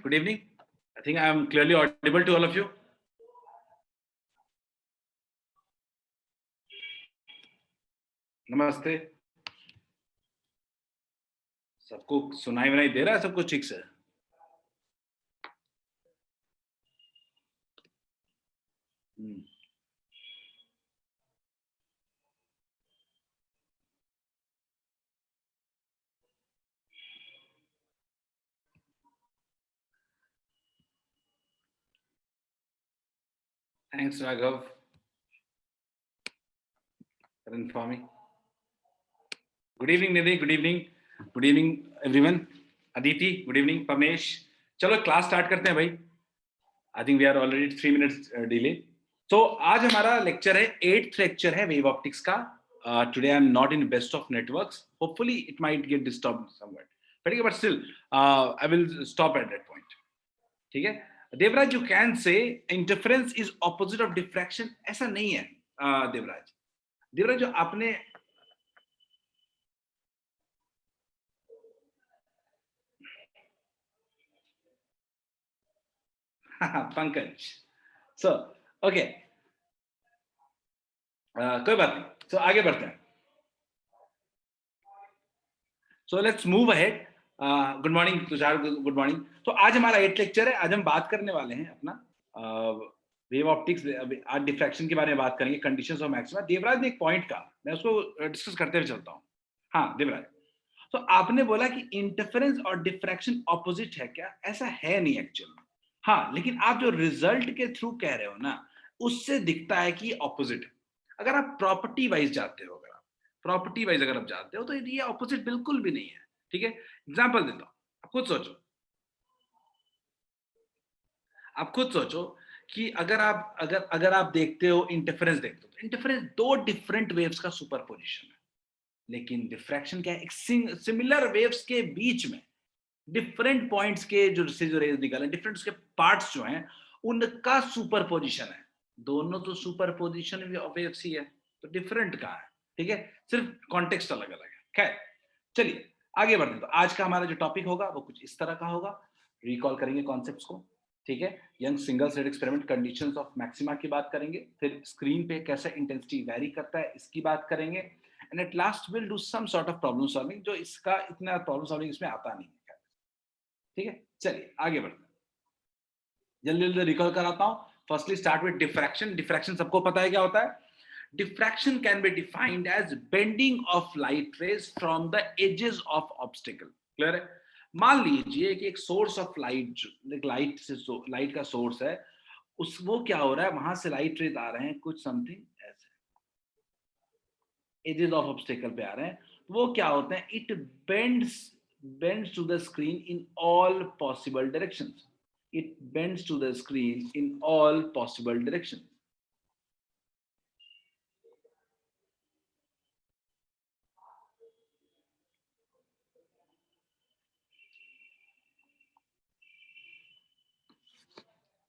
Good evening. I think I am clearly audible to all of you. नमस्ते. सबको सुनाई वनाई दे रहा है सबको ठीक से? Thanks, Raghav, for informing. Good evening, Nidhi. Good evening. Good evening, everyone. Aditi, good evening. Pamesh. चलो class start करते हैं भाई. I think we are already 3 minutes delay. So आज हमारा लेक्चर है 8th लेक्चर है वेव ऑप्टिक्स का. Today I am not in best of networks. Hopefully it might get disturbed somewhat. But still, I will stop at that point. ठीक है. Devraj, you can say interference is opposite of diffraction. ऐसा नहीं है देवराज जो आपने Pankaj. So okay, कोई बात नहीं. So आगे बढ़ते हैं. So let's move ahead. Good morning Tushar, good morning. तो आज हमारा 8th लेक्चर है. आज हम बात करने वाले हैं अपना वेव ऑप्टिक्स, आज डिफ्रैक्शन के बारे में बात करेंगे, कंडीशंस ऑफ मैक्सिमा. देवराज ने एक पॉइंट कहा, मैं उसको डिस्कस करते हुए चलता हूँ. हाँ देवराज, तो आपने बोला कि इंटरफेरेंस और डिफ्रैक्शन ऑपोजिट है. क्या ऐसा है? नहीं एक्चुअली. हाँ, लेकिन आप जो रिजल्ट के थ्रू कह रहे हो ना, उससे दिखता है कि ऑपोजिट है. अगर आप प्रॉपर्टी वाइज जाते हो, अगर आप जाते हो तो ये ऑपोजिट बिल्कुल भी नहीं है. ठीक है, एग्जाम्पल देता हूं. आप खुद सोचो कि अगर आप देखते हो, इंटरफेरेंस देखते हो, तो इंटरफेरेंस दो डिफरेंट वेव्स का सुपरपोजिशन है. लेकिन डिफ्रैक्शन क्या है? एक सिमिलर वेव्स के बीच में डिफरेंट पॉइंट्स के जो रेज निकाले, डिफरेंट उसके पार्ट्स जो हैं, उनका सुपरपोजिशन है. दोनों तो सुपरपोजिशन वेव्स ही है, तो डिफरेंट कहाँ है? ठीक है, सिर्फ कॉन्टेक्स्ट अलग अलग है. खैर चलिए आगे बढ़ते हैं. तो आज का हमारा जो टॉपिक होगा वो कुछ इस तरह का होगा. रिकॉल करेंगे कॉन्सेप्ट्स को. ठीक है, young single slit experiment, conditions of maxima की बात करेंगे. फिर स्क्रीन पे कैसे इंटेंसिटी वैरी करता है इसकी बात करेंगे. And at last will do some sort of problem solving, जो इसका इतना प्रॉब्लम सॉल्विंग इसमें आता नहीं है. ठीक है, चलिए आगे बढ़ते हैं. जल्दी रिकॉल कराता हूं. Firstly start with diffraction. Diffraction सबको पता है क्या होता है. Diffraction can be defined as bending of light rays from the edges of obstacle. Clear है? मान लीजिए कि एक सोर्स ऑफ लाइट, लाइट का सोर्स है, वो क्या हो रहा है, वहां से लाइट रेज आ रहे हैं कुछ समथिंग ऐसे, एजेस ऑफ ऑब्स्टेकल पे आ रहे हैं. वो क्या होते हैं? It bends to the screen in all possible directions. It bends to the screen in all possible directions.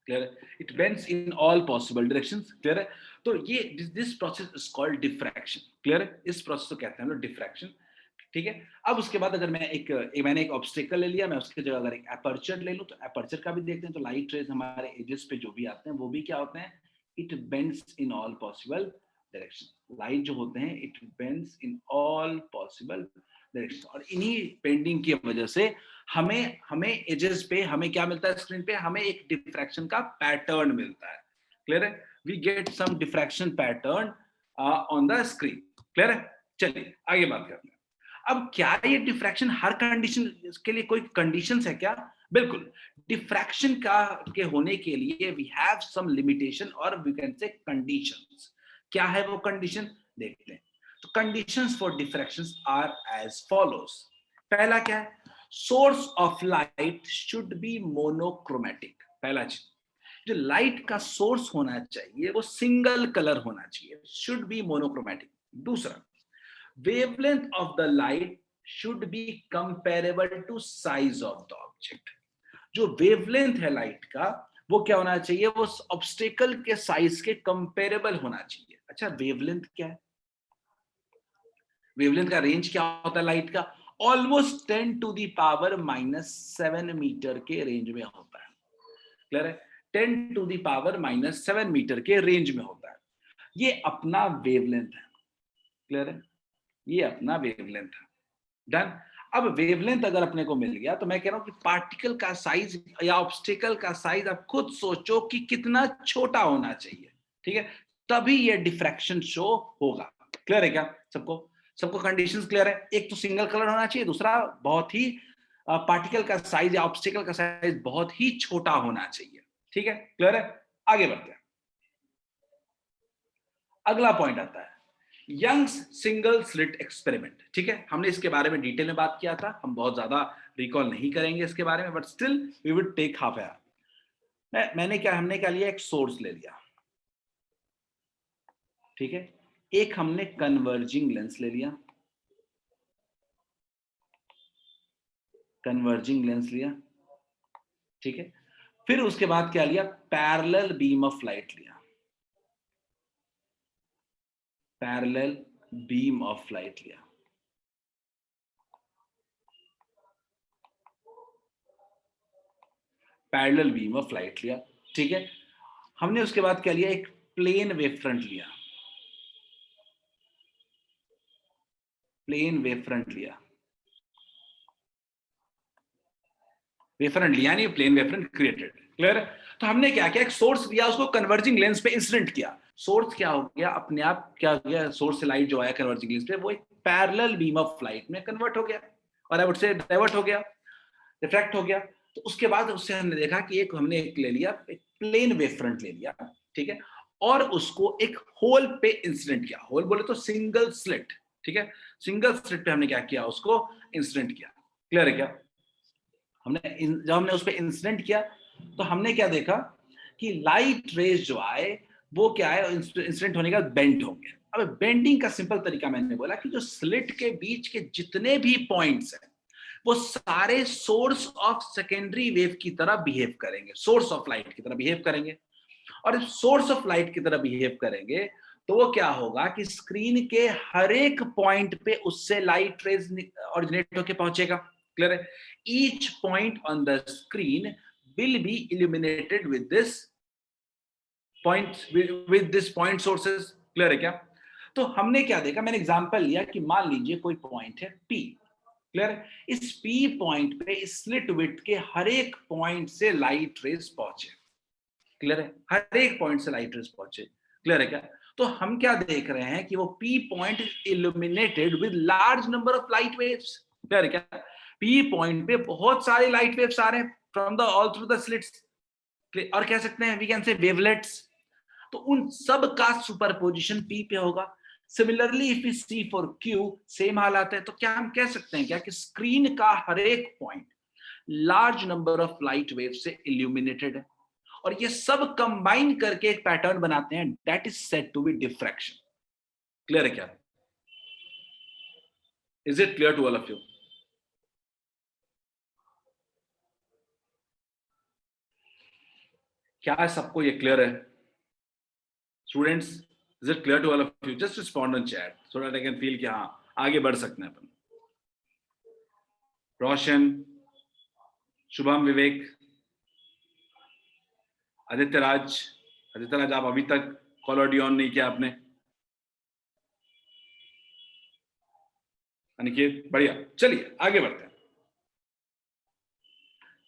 Clear है? It bends in all possible directions. Clear है? तो ये this process is called diffraction. Clear है? इस process को कहते हैं हम लोग डिफ्रैक्शन. ठीक है, अब उसके बाद अगर मैंने एक ऑब्स्टेकल ले लिया, मैं उसकी जगह अगर एक एपर्चर ले लूं, तो एपर्चर का भी देखते हैं. तो लाइट रेज हमारे एजेस पे जो भी आते हैं वो भी क्या होते हैं? It bends in all possible direction. Light जो होते हैं it bends in all possible direction. और इन्हीं बेंडिंग की वजह से हमें एजेस पे हमें क्या मिलता है? स्क्रीन पे हमें एक डिफ्रैक्शन का पैटर्न मिलता है. क्लियर है? We get some diffraction pattern on the screen. Clear है? चलिए आगे बात करते हैं. अब क्या ये डिफ्रैक्शन हर कंडीशन के लिए कोई कंडीशंस है क्या? बिल्कुल. डिफ्रैक्शन के होने के लिए वी हैव सम लिमिटेशन, और वी कैन से कंडीशंस. क्या है वो कंडीशन? देखते हैं. तो conditions for diffractions are as follows. पहला क्या है? Source of light should be monochromatic. पहला चीज, जो लाइट का सोर्स होना चाहिए वो सिंगल कलर होना चाहिए, शुड बी मोनोक्रोमैटिक. दूसरा, wavelength of the light should be comparable to size of the object. जो wavelength है लाइट का वो क्या होना चाहिए? वो ऑब्स्टेकल के साइज के कंपेरेबल होना चाहिए. अच्छा, वेवलेंथ क्या है? वेवलेंथ का रेंज क्या होता है लाइट का? ऑलमोस्ट 10⁻⁻7 मीटर के रेंज में होता है। क्लियर है? 10⁻⁻7 मीटर के रेंज में होता है। ये अपना वेवलेंथ है। क्लियर है? ये अपना वेवलेंथ है। डन। अब वेवलेंथ अगर अपने को मिल गया तो मैं कह रहा हूं कि पार्टिकल का साइज या ऑब्स्टिकल का साइज आप खुद सोचो कि कितना छोटा होना चाहिए। ठीक है? तभी ये डिफ्रैक्शन शो होगा। क्लियर है क्या सबको? सबको कंडीशंस क्लियर है? एक तो सिंगल कलर होना चाहिए, दूसरा बहुत ही पार्टिकल का साइज या ऑब्स्टिकल का साइज बहुत ही छोटा होना चाहिए। ठीक है? क्लियर है? आगे बढ़ते हैं। अगला पॉइंट आता है यंग्स सिंगल स्लिट एक्सपेरिमेंट। ठीक है? हमने इसके बारे में डिटेल में बात किया था, हम बहुत ज्यादा रिकॉल नहीं करेंगे इसके बारे में, but still we would take half air. हमने क्या लिया, एक सोर्स ले लिया। ठीक है? एक हमने कन्वर्जिंग लेंस ले लिया, कन्वर्जिंग लेंस लिया। ठीक है? फिर उसके बाद क्या लिया, पैरेलल बीम ऑफ लाइट लिया, पैरेलल बीम ऑफ लाइट लिया। पैरेलल बीम ऑफ लाइट लिया। ठीक है? हमने उसके बाद क्या लिया, एक प्लेन वेव फ्रंट लिया, प्लेन वेव फ्रंट लिया, वेव फ्रंट लिया नहीं, plane wave front created. Clear? तो हमने क्या किया, एक सोर्स लिया, उसको कन्वर्जिंग लेंस पे इंसिडेंट किया। सोर्स क्या हो गया, अपने आप क्या हो गया, सोर्स से लाइट जो आया कन्वर्जिंग लेंस पे वो एक पैरेलल बीम ऑफ लाइट में कन्वर्ट हो गया, और आई वुड से डाइवर्ट हो गया, रिफ्रैक्ट हो गया। तो उसके बाद उससे हमने देखा कि एक हमने एक ले लिया, एक प्लेन वेव फ्रंट ले लिया। ठीक है? और उसको एक होल पे इंसिडेंट किया, होल बोले तो सिंगल स्लिट। ठीक है? सिंगल स्लिट पे हमने क्या किया, उसको इंसिडेंट किया। क्लियर है क्या? जब हमने उस पर इंसिडेंट किया तो हमने क्या देखा कि लाइट रेज जो आए वो क्या है, इंसिडेंट होने के बाद बेंड होंगे। अब बेंडिंग का सिंपल तरीका मैंने बोला कि जो स्लिट के बीच के जितने भी पॉइंट्स हैं वो सारे सोर्स ऑफ सेकेंडरी वेव की तरह बिहेव करेंगे, सोर्स ऑफ लाइट की तरह बिहेव करेंगे। और सोर्स ऑफ लाइट की तरह बिहेव करेंगे तो वो क्या होगा कि स्क्रीन के हर एक पॉइंट पे उससे लाइट रेज ऑरिजिनेट होकर पहुंचेगा। क्लियर है? Each point on the screen will be illuminated with this point, with this point sources. Clear है क्या? तो हमने क्या देखा, मैंने एग्जांपल लिया कि मान लीजिए कोई पॉइंट है पी। क्लियर है? इस पी पॉइंट पे इस स्लिट विड्थ के हर एक पॉइंट से लाइट रेज पहुंचे। क्लियर है? हर एक पॉइंट से लाइट रेज पहुंचे। क्लियर है क्या? तो हम क्या देख रहे हैं कि वो P point illuminated with large number of light waves. Clear है क्या? पी पॉइंट पे बहुत सारे लाइट वेव्स आ रहे हैं from the all through the slits, और कह सकते हैं वी कैन से वेवलेट्स। तो उन सब का सुपरपोजिशन पी पे होगा। Similarly if you see for Q, same हालात है। तो क्या हम कह सकते हैं क्या कि स्क्रीन का हर एक point large number of light wave से इल्यूमिनेटेड है, और ये सब कंबाइन करके एक पैटर्न बनाते हैं, that is said to be diffraction. Clear है क्या? Is it clear to all of you? क्या सबको ये क्लियर है students? Is it clear to all of you? Just respond on chat so that I can feel कि हाँ आगे बढ़ सकते हैं अपन। रोशन, शुभम, विवेक, आदित्य राज। आदित्य राज, आप अभी तक कॉलर डी ऑन नहीं किया आपने। अनिकेत, बढ़िया। चलिए आगे बढ़ते हैं।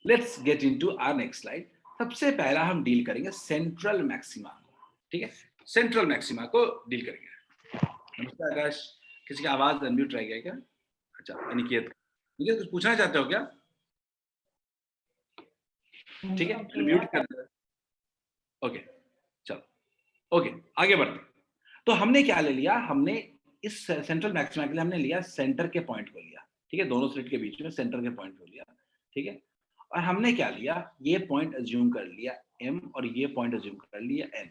Let's get into our next slide. सबसे पहला हम डील करेंगे सेंट्रल मैक्सिमा को। ठीक है? सेंट्रल मैक्सिमा को डील करेंगे। नमस्कार आकाश, किसी की आवाज अनम्यूट रह गया क्या? अच्छा, अनिकेत। अनिकेत कुछ पूछना चाहते हो क्या? ठीक है, म्यूट कर दो। ओके, चलो ओके, आगे बढ़ते हैं। तो हमने क्या ले लिया, हमने इस सेंट्रल मैक्सिमा के लिए हमने लिया सेंटर के पॉइंट को लिया। ठीक है? दोनों स्लिट के बीच में सेंटर के पॉइंट को लिया। ठीक है? और हमने क्या लिया, ये पॉइंट अज्यूम कर लिया m, और ये पॉइंट अज्यूम कर लिया n।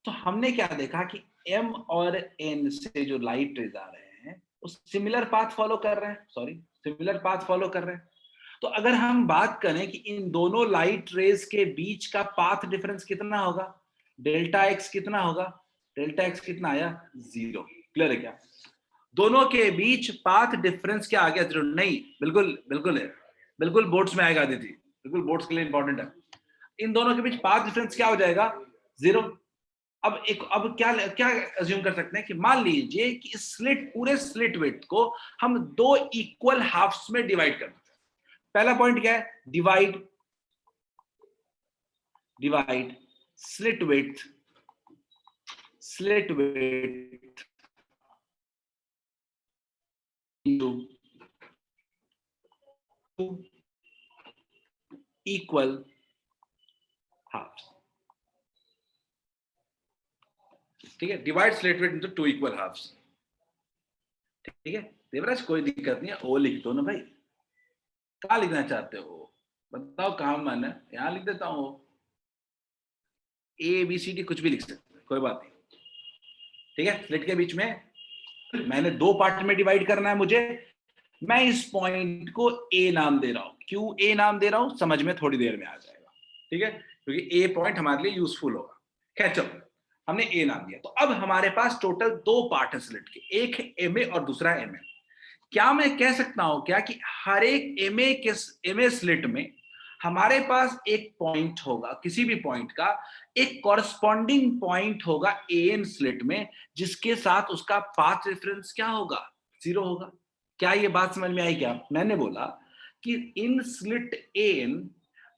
तो हमने क्या देखा कि m और n से जो लाइट रेज आ रहे हैं वो सिमिलर पाथ फॉलो कर रहे हैं, सिमिलर पाथ फॉलो कर रहे हैं। तो अगर हम बात करें कि इन दोनों लाइट रेज के बीच का पाथ डिफरेंस कितना होगा, डेल्टा एक्स कितना होगा, डेल्टा एक्स कितना आया, 0। क्लियर है क्या? दोनों के बीच पाथ डिफरेंस क्या आ गया? 0। नहीं, बिल्कुल बिल्कुल है, बिल्कुल बोर्ड्स में आएगा आदिति, बिल्कुल बोर्ड्स के लिए इंपॉर्टेंट है। इन दोनों के बीच पाथ डिफरेंस क्या हो जाएगा? 0। अब क्या क्या अज्यूम कर सकते हैं कि मान लीजिए कि इस स्लिट, पूरे स्लिट विड्थ को हम 2 इक्वल हाफ्स में डिवाइड कर देते हैं। पहला पॉइंट क्या है? Divide slit width into 2 equal halves। ठीक है, divide slit width into 2 equal halves। ठीक है देवराज, कोई दिक्कत नहीं है, ओ लिख दो ना भाई, कहाँ लिखना चाहते हो बताओ, कहाँ मन है, यहां लिख देता हूँ, ABCD कुछ भी लिख सकते हैं, कोई बात नहीं। ठीक है, स्लिट के बीच में मैंने 2 पार्ट में डिवाइड करना है मुझे, मैं इस पॉइंट को A नाम दे रहा हूं। क्यों A नाम दे रहा हूं समझ में थोड़ी देर में आ जाएगा। ठीक है, क्योंकि A पॉइंट हमारे लिए यूजफुल होगा। खैर चलो, हमने A नाम दिया, तो अब हमारे पास टोटल 2 पार्ट है स्लिट के, एक है MA और दूसरा MN। क्या मैं कह सकता हूं क्या कि हर एक MA स्लिट में हमारे पास एक पॉइंट होगा, किसी भी पॉइंट का एक कॉरस्पॉन्डिंग पॉइंट होगा AN स्लिट में, जिसके साथ उसका पाथ डिफरेंस क्या होगा? 0 होगा। क्या ये बात समझ में आई? क्या मैंने बोला कि इन slit AN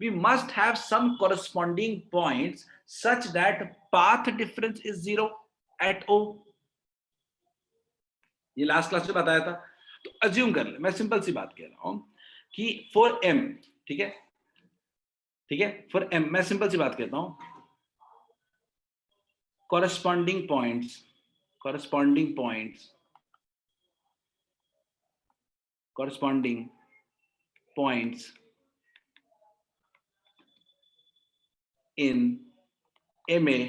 we must have some corresponding points such that path difference is 0 at O। ये लास्ट क्लास में बताया था। तो अज्यूम कर ले, मैं सिंपल सी बात कह रहा हूं कि फॉर M, ठीक है फॉर M मैं सिंपल सी बात कहता हूं, corresponding points in MA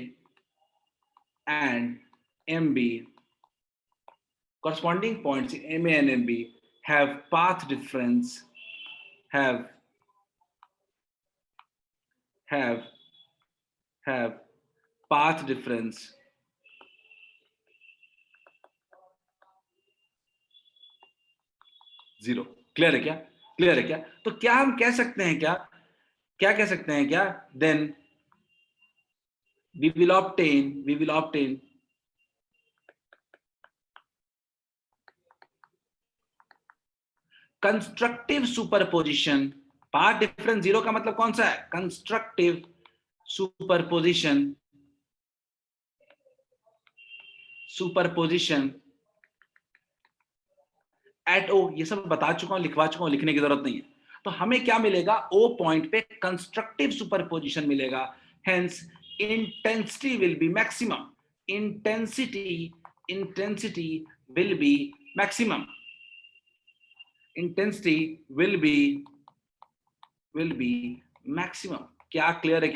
and MB, corresponding points in MA and MB have path difference, have path difference 0। Clear है क्या? क्लियर है क्या? तो क्या हम कह सकते हैं क्या कह सकते हैं क्या? Then we will obtain constructive superposition. Path difference 0 का मतलब कौन सा है? Constructive superposition at O। ये सब बता चुका हूं, लिखवा चुका हूं, लिखने की जरूरत नहीं है। तो हमें क्या मिलेगा? O पॉइंट पे कंस्ट्रक्टिव सुपरपोजिशन मिलेगा, hence intensity will be maximum. Intensity will be maximum. Intensity will be maximum. क्या क्लियर है?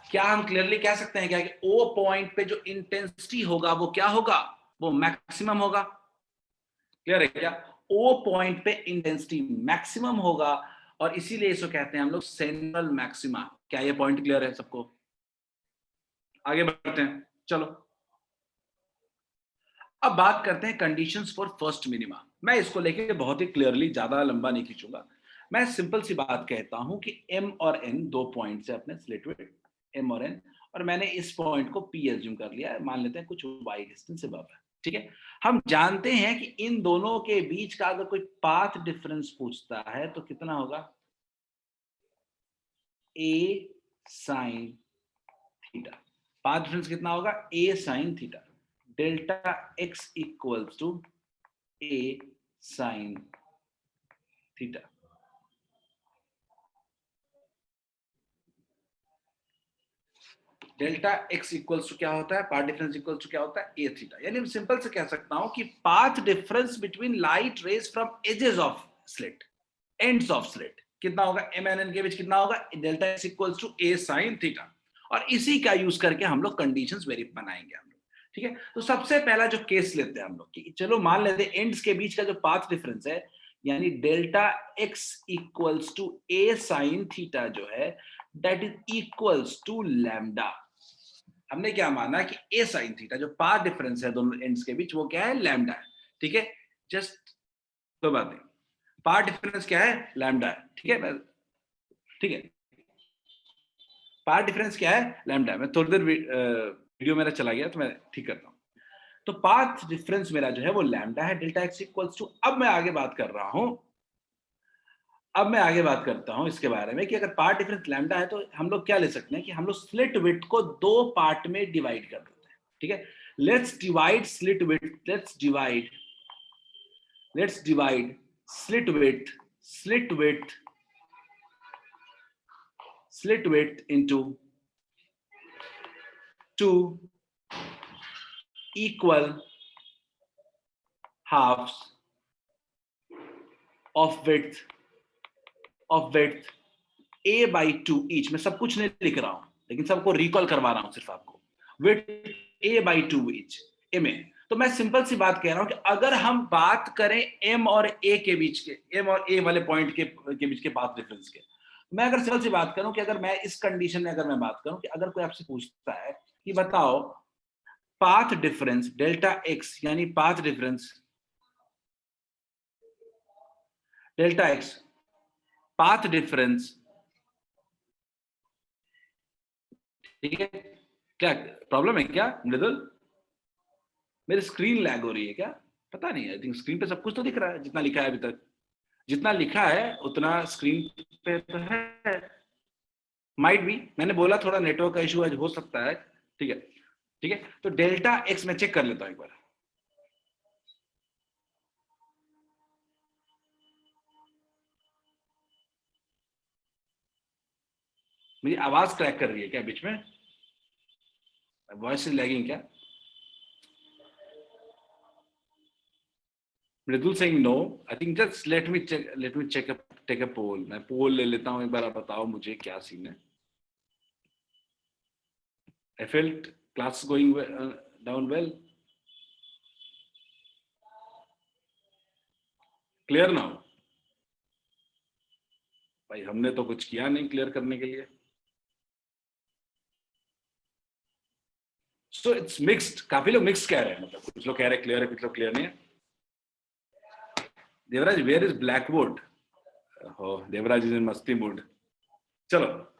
क्या हम क्लियरली कह सकते हैं क्या कि O पॉइंट पे जो इंटेंसिटी होगा वो क्या होगा? वो मैक्सिमम होगा। क्लियर है क्या? O पॉइंट पे इंटेंसिटी मैक्सिमम होगा और इसीलिए इसको कहते हैं हम लोग सेंट्रल मैक्सिमा। क्या ये पॉइंट क्लियर है सबको? आगे बढ़ते हैं, चलो अब बात करते हैं कंडीशंस फॉर फर्स्ट मिनिमा। मैं इसको लेके बहुत ही क्लियरली, ज्यादा लंबा नहीं खींचूंगा, मैं सिंपल सी बात कहता हूं कि M और N 2 पॉइंट्स है अपने स्लिट विड्थ, M और N, और मैंने इस पॉइंट को P एज्यूम कर लिया है, मान लेते हैं कुछ y डिस्टेंस से अबव है। ठीक है, हम जानते हैं कि इन दोनों के बीच का अगर कोई पाथ डिफरेंस पूछता है तो कितना होगा? A sin theta. Path difference कितना होगा? A sin theta. Delta x equals to A sin theta. Delta x equals to क्या होता है? पाथ डिफरेंस इक्वल्स टू क्या होता है? A theta. यानी मैं सिंपल से कह सकता हूं कि path difference between light rays from edges of slit, ends of slit, कितना होगा? M and N के बीच कितना होगा? Delta x equals to A sin theta. और इसी का यूज करके हम लोग कंडीशंस वेरीफाई बनाएंगे हम लोग। ठीक है, तो सबसे पहला जो केस लेते हैं हम लोग कि चलो मान लेते हैं एंड्स के बीच का जो पाथ डिफरेंस है, यानी delta x equals to A sin theta जो है, that is equals to lambda. हमने क्या माना कि ए साइन थीटा जो पाथ डिफरेंस है दोनों एंड्स के बीच वो क्या है, लैम्डा है। ठीक है, जस्ट कोई बात नहीं, पाथ डिफरेंस क्या है, लैम्डा है। ठीक है, ठीक है, पाथ डिफरेंस क्या है, लैम्डा है। मैं थोड़ी देर वीडियो मेरा चला गया तो मैं ठीक करता हूँ। तो पाथ डिफरेंस मेरा जो है वो लैम्डा है, डेल्टा एक्स इक्वल्स टू, अब मैं आगे बात कर रहा हूं, अब मैं आगे बात करता हूं इसके बारे में कि अगर पार्ट डिफरेंस लैम्डा है तो हम लोग क्या ले सकते हैं कि हम लोग स्लिट विड्थ को दो पार्ट में डिवाइड कर देते हैं। ठीक है, let's divide slit width, let's divide slit width into two equal halves of width a by 2 each। मैं सब कुछ नहीं लिख रहा हूं लेकिन सबको रिकॉल करवा रहा हूं सिर्फ आपको। width a by 2 each a में, तो मैं सिंपल सी बात कह रहा हूं कि अगर हम बात करें m और a के बीच के, m और a वाले पॉइंट के बीच के पाथ डिफरेंस के, मैं अगर सिंपल सी बात करूं कि अगर मैं इस कंडीशन में अगर मैं बात करूं कि अगर कोई आपसे पूछता है कि बताओ पाथ डिफरेंस डेल्टा x यानी path difference delta x path difference, ठीक है, क्या प्रॉब्लम है क्या मृदुल? मेरी स्क्रीन लैग हो रही है क्या? पता नहीं, आई थिंक स्क्रीन पे सब कुछ तो दिख रहा है जितना लिखा है अभी तक, जितना लिखा है उतना स्क्रीन पे तो है। माइट भी, मैंने बोला थोड़ा नेटवर्क का इशू आज हो सकता है। ठीक है, ठीक है, तो डेल्टा एक्स में चेक कर लेता हूं एक बार। मेरी आवाज क्रैक कर रही है क्या बीच में? वॉइस इज लैगिंग क्या? Mridul saying no. I think just let me check take a poll. मैं पोल ले लेता हूं एक बार, आप बताओ मुझे क्या सीन है। I felt class going down well, clear now? भाई हमने तो कुछ किया नहीं क्लियर करने के लिए। सो इट्स मिक्स्ड, काफी लोग मिक्स कह रहे हैं, मतलब कुछ लोग कह रहे हैं क्लियर है, कुछ लोग क्लियर नहीं है। Devraj where is black board? हो, देवराज इज इन मस्ती मूड। चलो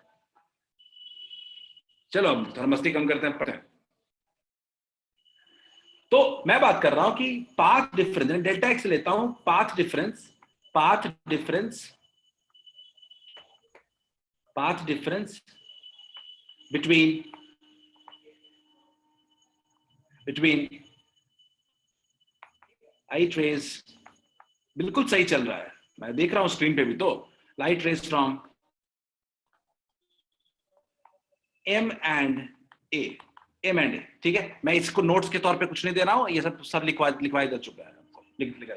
चलो अब थोड़ा मस्ती कम करते हैं, पढ़ते हैं। तो मैं बात कर रहा हूं कि पाथ डिफरेंस, डेल्टा एक्स लेता हूं, path difference path difference between between light raise, बिल्कुल सही चल रहा है, मैं देख रहा हूं स्क्रीन पे भी। तो light rays from M and A, ठीक है, मैं इसको नोट्स के तौर पे कुछ नहीं दे रहा हूं, ये सब लिखवाया जा चुका है आपको, लिखा।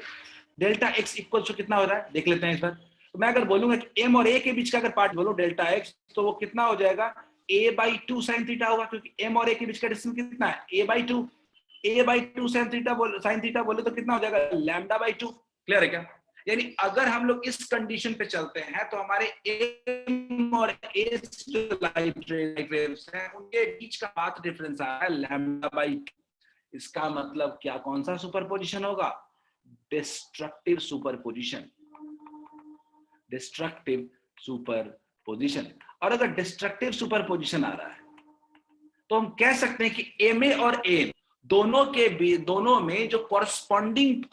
डेल्टा एक्स इक्वल टू कितना हो रहा है देख लेते हैं इस बार। तो मैं अगर बोलूंगा कि एम और ए के बीच का अगर पार्ट बोलो डेल्टा एक्स, तो वो कितना हो जाएगा, ए बाई टू साइन थीटा होगा, क्योंकि एम और ए के बीच का डिस्टेंस कितना है, ए बाई टू साइन थीटा बोले तो कितना हो जाएगा, लैम्डा बाई टू। क्लियर है क्या? यानी अगर हम लोग इस कंडीशन पे चलते हैं तो हमारे एम और ए जो लाइट वेव्स हैं उनके बीच का पाथ डिफरेंस आ रहा है लैम्डा बाई टू। इसका मतलब क्या, कौन सा सुपरपोजिशन होगा, डिस्ट्रक्टिव सुपरपोजिशन, डिस्ट्रक्टिव सुपरपोजिशन। और अगर डिस्ट्रक्टिव सुपरपोजिशन आ रहा है तो हम कह सकते हैं कि एम ए और ए दोनों में जो कॉरस्पॉन्डिंग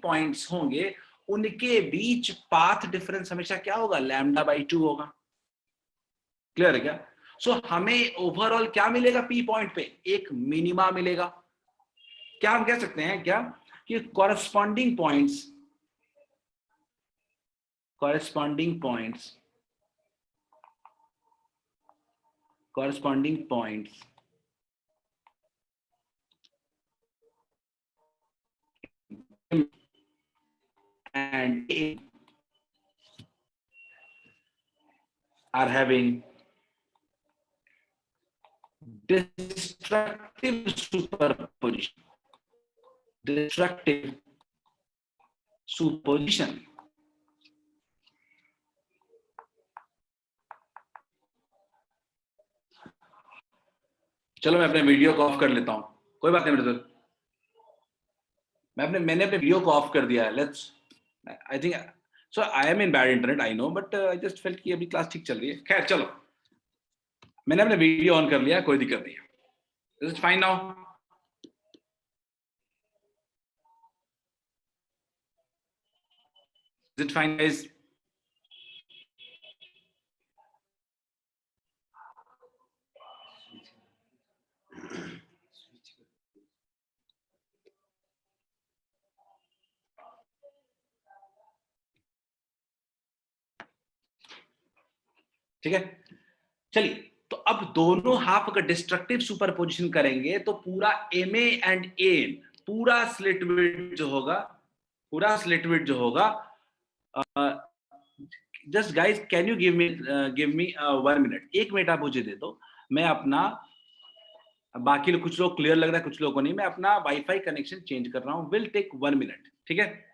पॉइंट्स होंगे उनके बीच पाथ डिफरेंस हमेशा क्या होगा, लैम्डा बाई टू होगा। क्लियर है क्या? सो हमें ओवरऑल क्या मिलेगा, पी पॉइंट पे एक मिनिमा मिलेगा। क्या हम कह सकते हैं क्या कि corresponding points and A are having destructive superposition. Destructive superposition. चलो मैं अपने वीडियो को ऑफ कर लेता हूँ, कोई बात नहीं मेरे दोस्त, मैंने अपने वीडियो को ऑफ कर दिया है। Let's, I think so I am in bad internet, I know, but I just felt कि अभी क्लास ठीक चल रही है। खैर चलो, मैंने अपने वीडियो ऑन कर लिया, कोई दिक्कत नहीं है। Is it fine now? Is it fine guys? ठीक है, चलिए। तो अब दोनों हाफ अगर डिस्ट्रक्टिव सुपरपोजिशन करेंगे तो पूरा एम ए एंड एन, पूरा स्लिट विड्थ जो होगा, पूरा स्लिट विड्थ जो होगा, just guys can you give me 1 minute, 1 minute आप मुझे दे दो। मैं अपना, बाकी लोग, कुछ लोग क्लियर लग रहा है, कुछ लोगों को नहीं, मैं अपना वाईफाई कनेक्शन चेंज कर रहा हूँ। विल टेक 1 मिनट, ठीक है?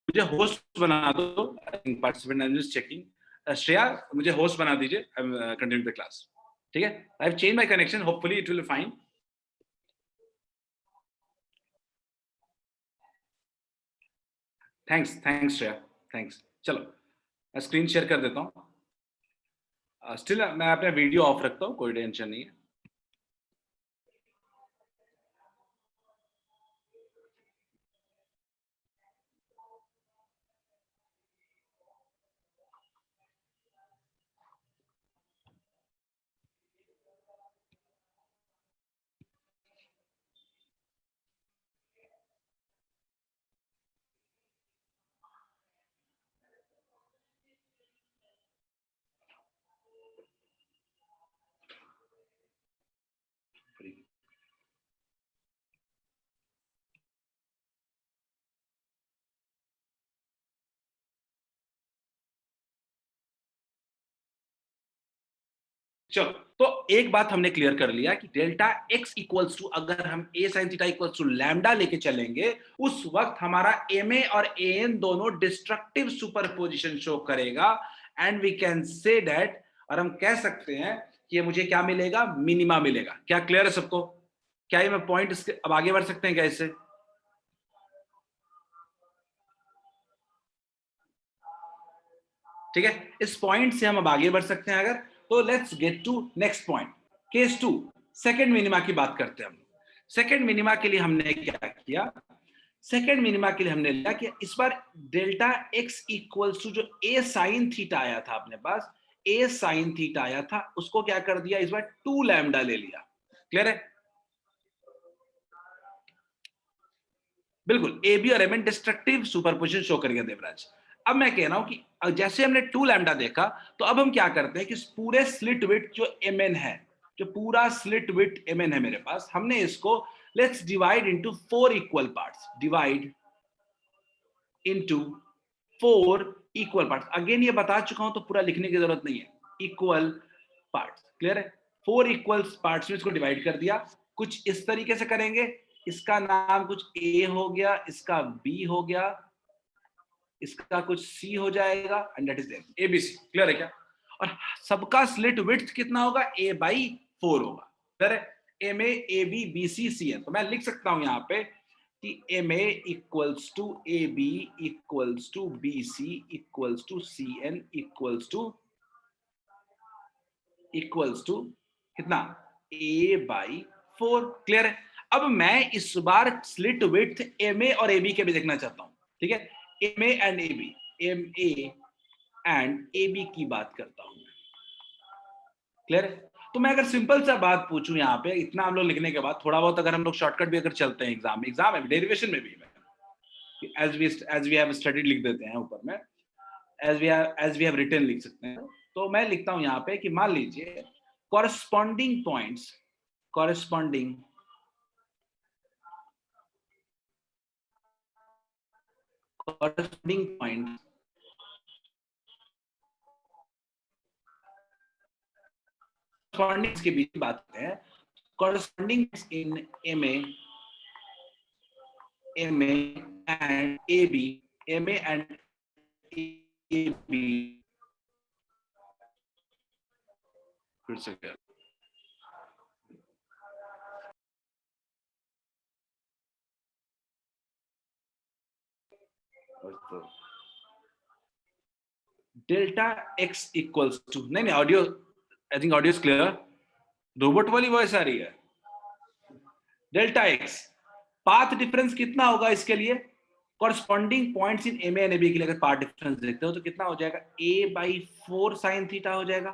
मुझे होस्ट बना दो, participant, I am just checking. Shreya, मुझे होस्ट बना दीजिए, I am continue the class, ठीक है? I have change my connection, hopefully it will be fine. Thanks, thanks Shreya, thanks. चलो मैं स्क्रीन शेयर कर देता हूँ। स्टिल मैं अपना वीडियो ऑफ रखता हूँ, कोई टेंशन नहीं है। चलो, तो एक बात हमने क्लियर कर लिया कि डेल्टा एक्स इक्वल्स टू, अगर हम a sine theta equals to lambda लेके चलेंगे, उस वक्त हमारा एम ए और ए एन दोनों डिस्ट्रक्टिव सुपरपोजिशन शो करेगा। And we can say that, और हम कह सकते हैं कि मुझे क्या मिलेगा? मिनिमा मिलेगा। क्या क्लियर है सबको? क्या ये मैं पॉइंट इसके अब आगे बढ़ सकते हैं क्या इससे? ठीक है, इस पॉइंट से हम अब आगे बढ़ सकते हैं अगर। तो let's get to next point, case 2, second minima की बात करते हैं हम। सेकंड मिनिमा के लिए हमने क्या किया? सेकंड मिनिमा के लिए हमने लिया कि इस बार डेल्टा एक्स इक्वल्स टू, जो ए साइन थीटा आया था अपने पास, ए साइन थीटा आया था, उसको क्या कर दिया इस बार? 2 लैम्डा ले लिया। क्लियर है? बिल्कुल, ए बी और M N destructive superposition show करेगा देवराज। अब मैं कह रहा हूं कि जैसे हमने 2 लैम्डा देखा, तो अब हम क्या करते हैं कि पूरे स्लिट विड्थ जो एम एन है, जो पूरा स्लिट विड्थ एम एन है मेरे पास, हमने इसको let's divide into 4 equal parts. Divide into 4 equal parts. Again ये बता चुका हूं तो पूरा लिखने की जरूरत नहीं है। इक्वल पार्ट्स, क्लियर है? 4 इक्वल पार्ट्स में इसको डिवाइड कर दिया। कुछ इस तरीके से करेंगे, इसका नाम कुछ ए हो गया, इसका बी हो गया, इसका कुछ सी हो जाएगा, and that is ABC. Clear है क्या? और सबका स्लिट विड्थ कितना होगा? a बाई 4 होगा। क्लियर है? M A A B B C C N. तो मैं लिख सकता हूं यहां पे कि M A equals to A B equals to B C equals to C N equals to कितना? a by 4। क्लियर है? अब मैं इस बार स्लिट विड्थ एम ए और ए बी के भी देखना चाहता हूं। ठीक है? M A and A B, M A and A B की बात करता हूं। क्लियर है? तो मैं अगर सिंपल सा बात पूछूं यहाँ पे, इतना हम लोग लिखने के बाद थोड़ा बहुत अगर हम लोग शॉर्टकट भी अगर चलते हैं एग्जाम में डेरिवेशन में भी एज वी हैव स्टडीड लिख देते हैं ऊपर में, एज वी हैव रिटन लिख सकते हैं। तो मैं लिखता हूं यहाँ पे कि मान लीजिए corresponding points corresponding points corresponding के बीच बात करते हैं। corresponding in MA and AB, MA and AB फिर से क्या? डेल्टा एक्स इक्वल्स टू, नहीं audio, I think audio is clear. Robot वाली वॉइस आ रही है। डेल्टा एक्स पाथ डिफरेंस कितना होगा इसके लिए? Corresponding points in M A and A B के लिए अगर पाथ डिफरेंस देखते हो तो कितना हो जाएगा? a बाई 4 साइन थीटा हो जाएगा।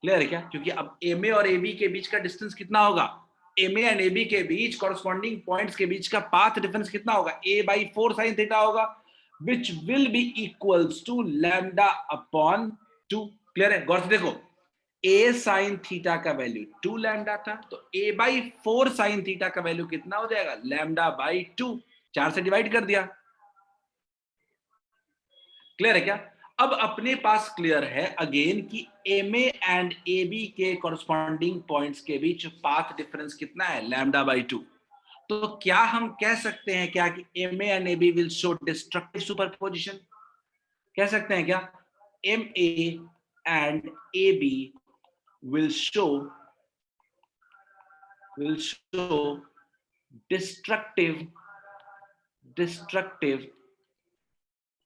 क्लियर है क्या? क्योंकि अब एम ए और ए बी के बीच का डिस्टेंस कितना होगा? M A and A B के बीच कॉरस्पॉन्डिंग पॉइंट्स के बीच का पाथ डिफरेंस कितना होगा? a बाई 4 साइन थीटा होगा, which will be equals to lambda upon 2। Clear है? गौर से देखो, a साइन थीटा का वैल्यू 2 लैम्डा था, तो a बाई 4 साइन थीटा का वैल्यू कितना हो जाएगा? Lambda by 2। 4 से डिवाइड कर दिया। क्लियर है क्या? अब अपने पास क्लियर है अगेन कि M A and A B के कॉरस्पॉन्डिंग पॉइंट्स के बीच पाथ डिफरेंस कितना है? Lambda by 2। तो क्या हम कह सकते हैं क्या कि M A and A B will show destructive superposition? कह सकते हैं क्या M A and A B will show destructive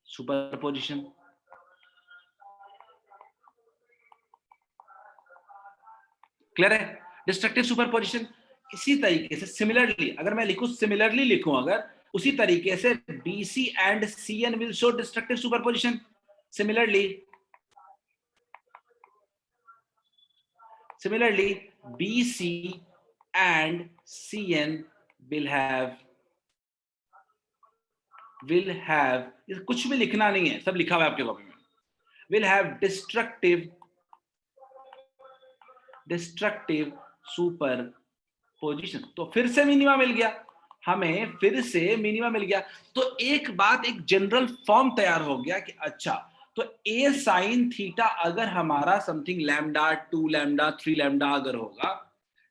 superposition? Clear है? Destructive superposition. इसी तरीके से सिमिलरली अगर मैं लिखूं, सिमिलरली लिखूं अगर, उसी तरीके से BC and CN will show destructive superposition. Similarly, BC and CN will have कुछ भी लिखना नहीं है, सब लिखा हुआ है आपके कॉपी में। will have destructive superposition। तो फिर से मिनिमा मिल गया हमें, फिर से मिनिमा मिल गया। तो एक बात, एक जनरल फॉर्म तैयार हो गया कि अच्छा, तो a साइन थीटा अगर हमारा समथिंग लैम्डा 2 लैम्डा 3 लैम्डा अगर होगा,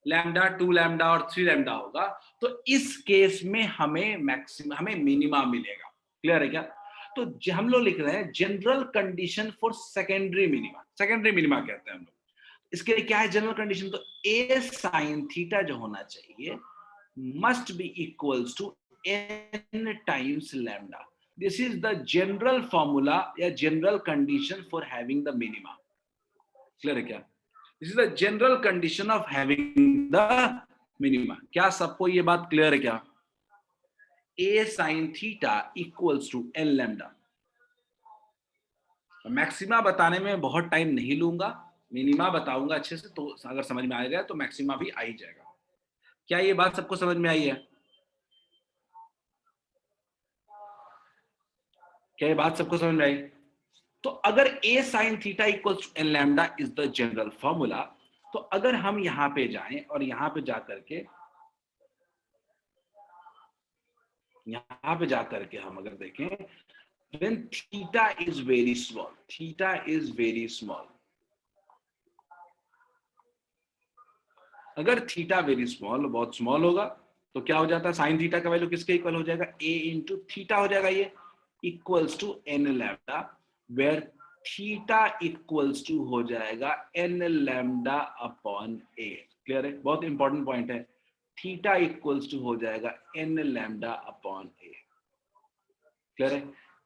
लैम्डा 2 लैम्डा और 3 लैम्डा होगा, तो इस केस में हमें मैक्सिमम, हमें मिनिमा मिलेगा। क्लियर है क्या? तो हम लोग लिख रहे हैं general condition for secondary minima. Secondary minima कहते हैं हम लोग। इसके लिए क्या है जनरल कंडीशन? तो a साइन थीटा जो होना चाहिए must be equals to n times lambda. This is the general formula या general condition for having the minima. Clear है क्या? This is the general condition of having the minima. क्या सबको ये बात क्लियर है क्या? a sin theta equals to n lambda. Maxima बताने में बहुत टाइम नहीं लूंगा, मिनिमा बताऊंगा अच्छे से, तो अगर समझ में आ गया तो मैक्सिमा भी आ ही जाएगा। क्या ये बात सबको समझ में आई है? क्या ये बात सबको समझ में आई? तो अगर a sin theta equals to n lambda is the general formula, तो अगर हम यहां पे जाएं और यहां पे जाकर के हम अगर देखें, when theta is very small, अगर थीटा वेरी स्मॉल, बहुत स्मॉल होगा, तो क्या हो जाता है, साइन थीटा का वैल्यू किसके इक्वल हो जाएगा, a इंटू थीटा हो जाएगा, ये equals to n lambda, where theta equals to हो जाएगा n lambda upon a। Clear है, बहुत इंपॉर्टेंट पॉइंट है, थीटा इक्वल्स टू हो जाएगा n lambda upon a। Clear है,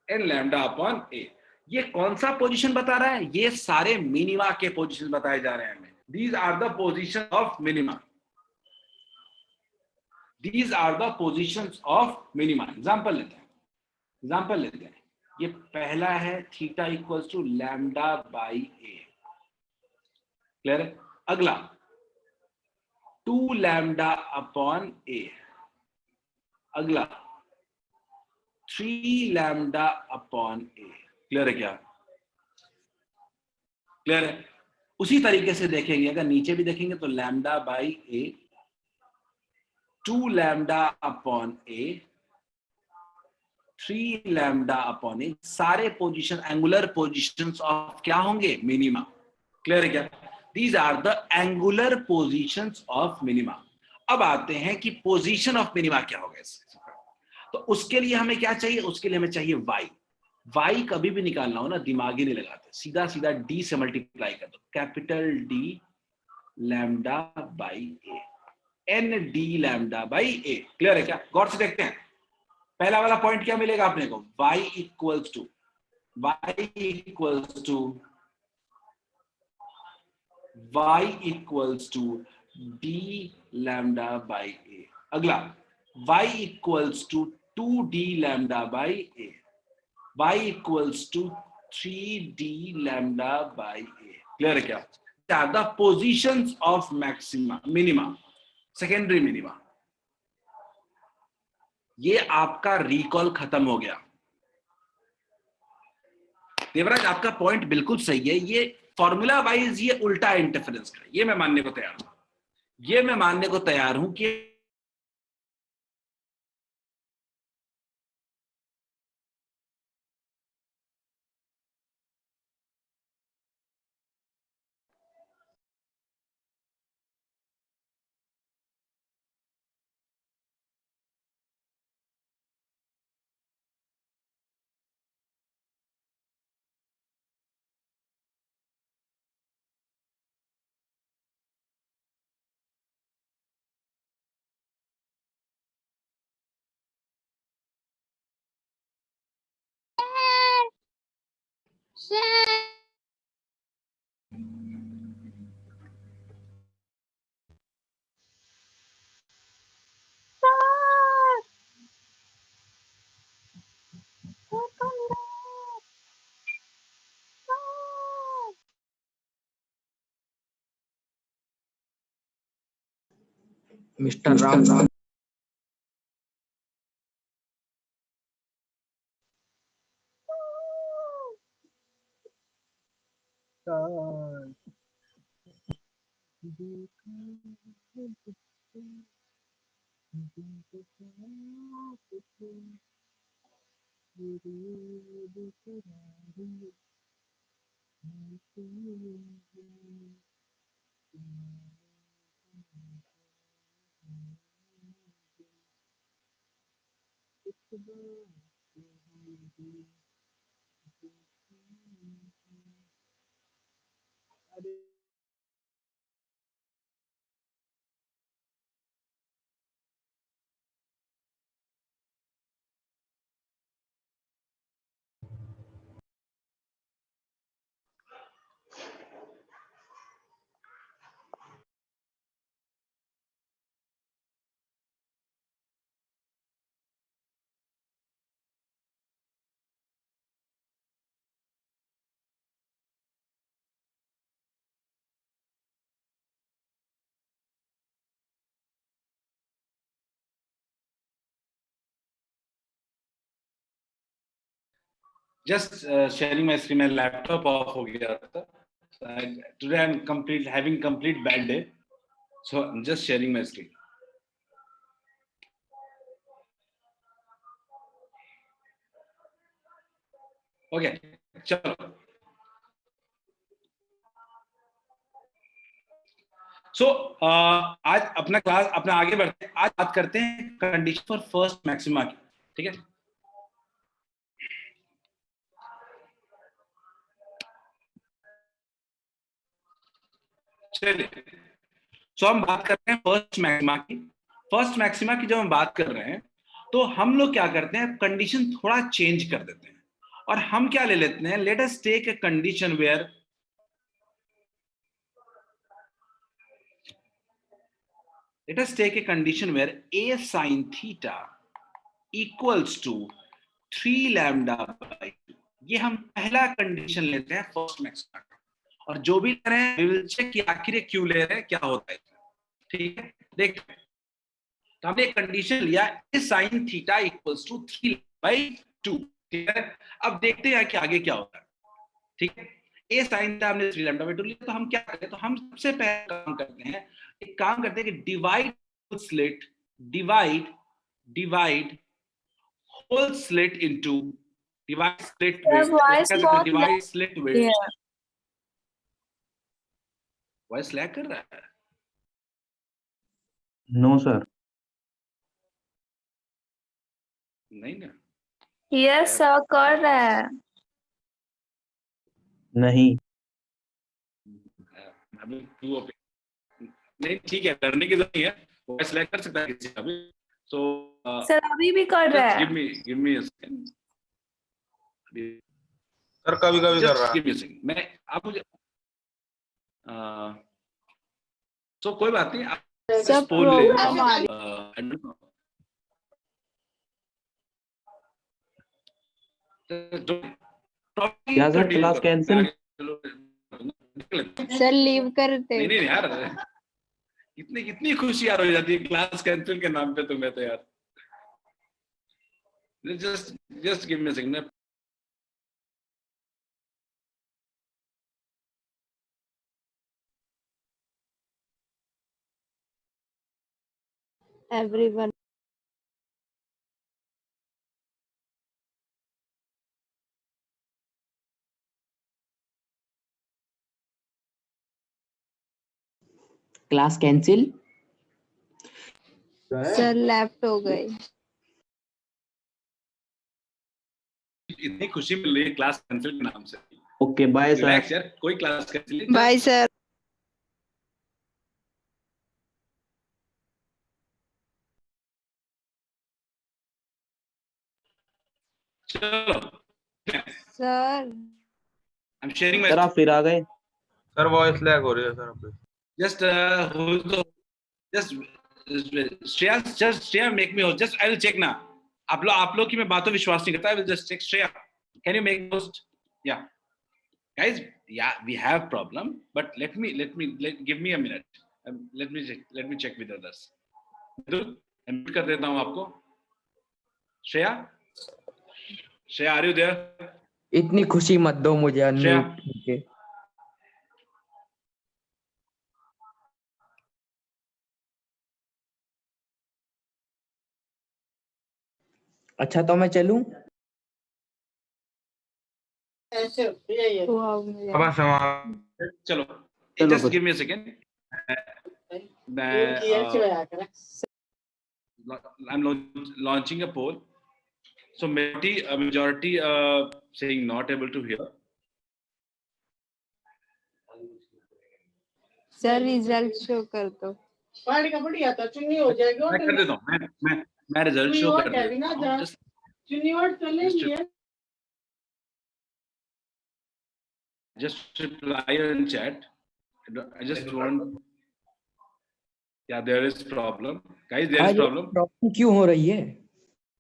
n लैम्डा अपॉन a। ये कौन सा पोजीशन बता रहा है, ये सारे मिनिमा के पोजीशन बताए जा रहे हैं हमें। These are the position of minima. These are the positions of minima. Example लेते हैं, ये पहला है theta equals to lambda by A. Clear है, अगला 2 लैम्डा अपॉन ए, अगला 3 लैम्डा अपॉन ए। क्लियर है क्या, क्लियर है। उसी तरीके से देखेंगे, अगर नीचे भी देखेंगे तो lambda by a, 2 lambda upon a, 3 lambda upon a, सारे पोजीशन एंगुलर पोजीशंस ऑफ क्या होंगे, मिनिमा। क्लियर है क्या, these are the angular positions of minima. अब आते हैं कि पोजीशन ऑफ मिनिमा क्या होगा इससे। तो उसके लिए हमें क्या चाहिए, उसके लिए हमें चाहिए y। y कभी भी निकालना हो ना, दिमाग ही नहीं लगाते, सीधा सीधा d से मल्टीप्लाई कर दो, capital D lambda by A, N D lambda by A. Clear है क्या, गौर से देखते हैं, पहला वाला पॉइंट क्या मिलेगा अपने को, y equals to D lambda by a. अगला y equals to 2d lambda by a, y equals to 3d lambda by A. Clear है क्या, the positions of maxima, minima, secondary minima. ये आपका रिकॉल खत्म हो गया। देवराज आपका पॉइंट बिल्कुल सही है, ये फॉर्मूला वाइज ये उल्टा इंटरफेरेंस का, ये मैं मानने को तैयार हूं, ये मैं मानने को तैयार हूं कि mister Ram just sharing my screen, मेरा लैपटॉप ऑफ हो गया था, today I am complete having complete bad day, so just sharing my screen. Okay, चलो। सो आज अपना क्लास अपना आगे बढ़ते हैं। आज बात करते हैं कंडीशन फॉर फर्स्ट मैक्सिमा की, ठीक है। चलिए, सो हम बात कर रहे हैं फर्स्ट मैक्सिमा की। फर्स्ट मैक्सिमा की जब हम बात कर रहे हैं तो हम लोग क्या करते हैं, कंडीशन थोड़ा चेंज कर देते हैं और हम क्या ले लेते हैं, let us take a condition where let us take a condition where a sin theta equals to 3 lambda by 2। ये हम पहला कंडीशन लेते हैं फर्स्ट मैक्सिमा का, और जो भी ले रहे हैं we will check कि आखिर ये क्यों ले रहे हैं, क्या होता है, ठीक है। देख, तो हमने एक कंडीशन लिया a sin theta equals to 3 by 2, ठीक है। अब देखते हैं कि आगे क्या होता है, ठीक है। a sin theta हमने 3 lambda by 2 लिया, तो हम क्या करें, तो हम सबसे पहले काम करते हैं, एक काम करते हैं कि divide whole slit into divide slit Your with voice बहुत divide slit with Yeah. Voice lag कर रहा है। नो सर, नहीं ना, Yes sir, कर रहा है। नहीं। अभी तू नहीं, ठीक है, करने की जरूरत नहीं है, वॉइस लैग कर सकता है किसी का भी। सो सर अभी भी कर रहा है। Give me a second. Sir कभी कभी कर रहा है। गिव मी अ सेकंड, मैं आप मुझे सो कोई बात नहीं, आप सब पोल ले program आ रही। I don't know. क्या sir, class cancel? Sir leave करते। नहीं नहीं यार, कितनी खुशी यार हो जाती है क्लास कैंसिल के नाम पे तुम्हें तो यार। Just give me a second. Everyone. Class cancel. Sir left हो गई। इतनी खुशी मिल रही है क्लास कैंसिल के नाम से। Okay bye sir. रिलैक्स यार, कोई क्लास कैंसिल। Bye sir. चलो sir I am sharing sir my आप फिर आ गए। सर वॉइस लैग हो रही है सर अभी। Shreya make me host. Just I will check ना। आप लोग की मैं बातों विश्वास नहीं करता। I will just check. Shreya can you make host? या guys, yeah, we have problem, but let give me a minute. Let me check with others. Mute कर देता हूँ आपको। Shreya are you there? इतनी खुशी मत दो मुझे श्रेया अनम्यूट। अच्छा तो मैं चलूं? अब चलो, चलो just give me a second. I'm launching a poll. So majority saying not able to hear. Sir result show कर दो। मैं कर देता हूँ। मैं रिजल्ट शो कर देता हूँ। Just reply in chat. I just want. Yeah, there is problem, guys. There is problem. Problem क्यों हो रही है?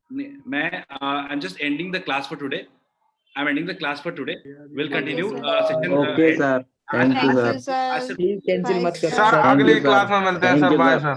I'm just ending the class for today. I'm ending the class for today. We'll continue session. Okay sir, thank you thank sir. You sir. Cancel मत कर sir Thank अगली you, sir. Class में मिलते हैं Thank sir. you, bye sir. Sir.